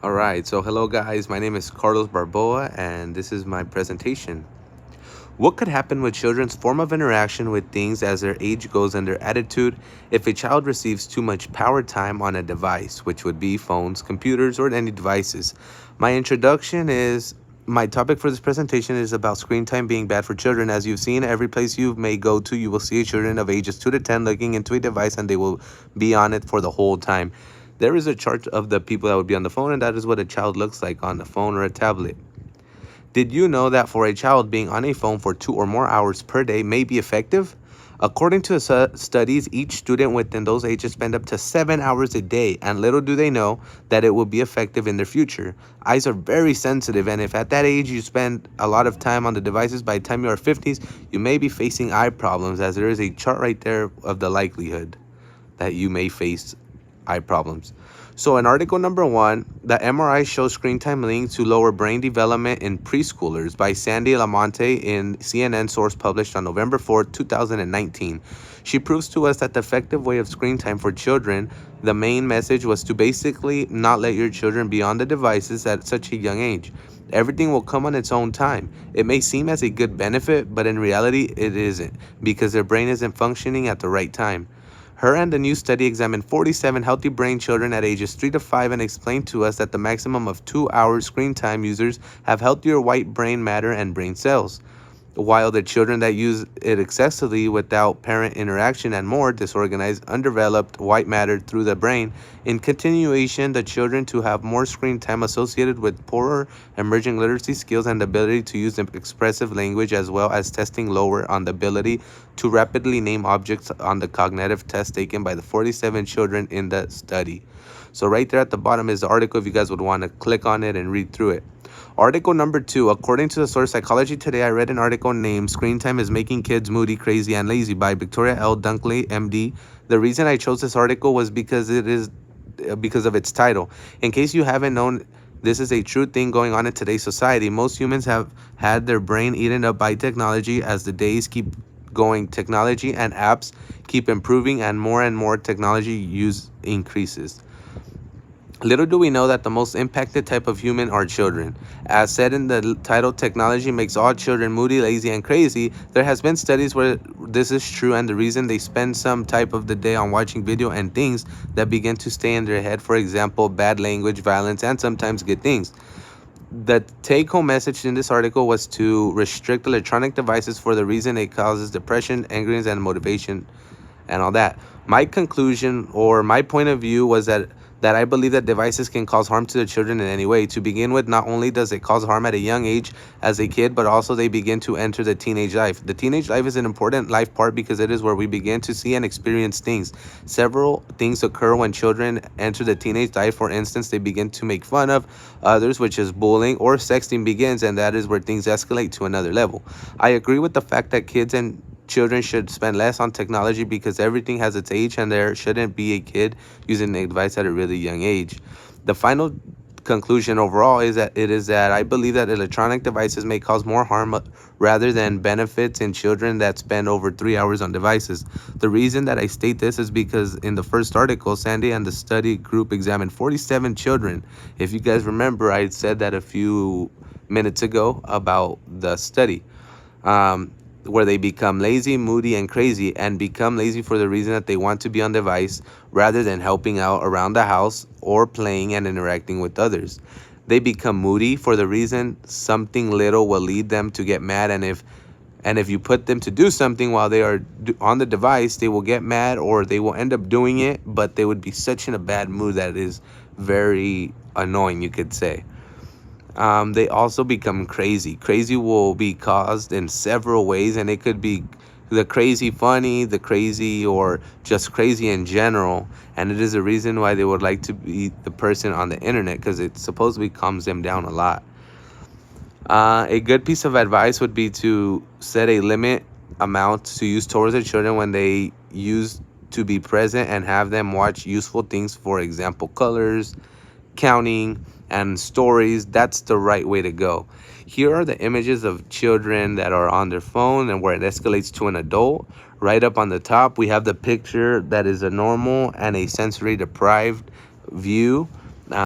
All right, so hello guys, my name is Carlos Barboa and this is my presentation. What could happen with children's form of interaction with things as their age goes and their attitude if a child receives too much power time on a device, which would be phones, computers, or any devices? My introduction is my topic for this presentation is about screen time being bad for children. As you've seen, every place you may go to, you will see children of ages 2 to 10 looking into a device and they will be on it for the whole time. There is a chart of the people that would be on the phone, and that is what a child looks like on a phone or a tablet. Did you know that for a child, being on a phone for 2 or more hours per day may be effective? According to studies, each student within those ages spend up to 7 hours a day, and little do they know that it will be effective in their future. Eyes are very sensitive, and if at that age you spend a lot of time on the devices, by the time you are 50s, you may be facing eye problems, as there is a chart right there of the likelihood that you may face eye problems. So in article number 1, the MRI shows screen time linked to lower brain development in preschoolers by Sandy Lamonte in CNN source published on November 4th, 2019. She proves to us that the effective way of screen time for children, the main message was to basically not let your children be on the devices at such a young age. Everything will come on its own time. It may seem as a good benefit, but in reality it isn't, because their brain isn't functioning at the right time. Her and the new study examined 47 healthy brain children at ages 3 to 5 and explained to us that the maximum of 2 hours screen time users have healthier white brain matter and brain cells, while the children that use it excessively without parent interaction and more disorganized, undeveloped white matter through the brain. In continuation, the children to have more screen time associated with poorer emerging literacy skills and the ability to use expressive language, as well as testing lower on the ability to rapidly name objects on the cognitive test taken by the 47 children in the study. So right there at the bottom is the article if you guys would want to click on it and read through it. Article number 2. According to the source Psychology Today, I read an article named Screen Time is Making Kids Moody, Crazy, and Lazy by Victoria L. Dunkley, MD. The reason I chose this article was because of its title. In case you haven't known, this is a true thing going on in today's society. Most humans have had their brain eaten up by technology. As the days keep going, technology and apps keep improving and more technology use increases. Little do we know that the most impacted type of human are children. As said in the title, technology makes all children moody, lazy, and crazy. There has been studies where this is true, and the reason they spend some type of the day on watching video and things that begin to stay in their head, for example, bad language, violence, and sometimes good things. The take-home message in this article was to restrict electronic devices for the reason it causes depression, angriness, and motivation and all that. My conclusion or my point of view was that I believe that devices can cause harm to the children in any way. To begin with, not only does it cause harm at a young age as a kid, but also they begin to enter the teenage life. The teenage life is an important life part because it is where we begin to see and experience things. Several things occur when children enter the teenage life. For instance, they begin to make fun of others, which is bullying, or sexting begins, and that is where things escalate to another level. I agree with the fact that kids and children should spend less on technology because everything has its age and there shouldn't be a kid using a device at a really young age. The final conclusion overall is that I believe that electronic devices may cause more harm rather than benefits in children that spend over 3 hours on devices. The reason that I state this is because in the first article, Sandy and the study group examined 47 children. If you guys remember, I said that a few minutes ago about the study. Where they become lazy, moody, and crazy, and become lazy for the reason that they want to be on device rather than helping out around the house or playing and interacting with others. They become moody for the reason something little will lead them to get mad, and if you put them to do something while they are on the device, they will get mad or they will end up doing it, but they would be such in a bad mood that it is very annoying, you could say. They also become crazy. Crazy will be caused in several ways, and it could be the crazy funny, the crazy, or just crazy in general. And it is a reason why they would like to be the person on the internet because it supposedly calms them down a lot. A good piece of advice would be to set a limit amount to use towards the children when they use to be present and have them watch useful things, for example, colors, counting, and stories. That's the right way to go. Here are the images of children that are on their phone and where it escalates to an adult. Right up on the top, we have the picture that is a normal and a sensory deprived view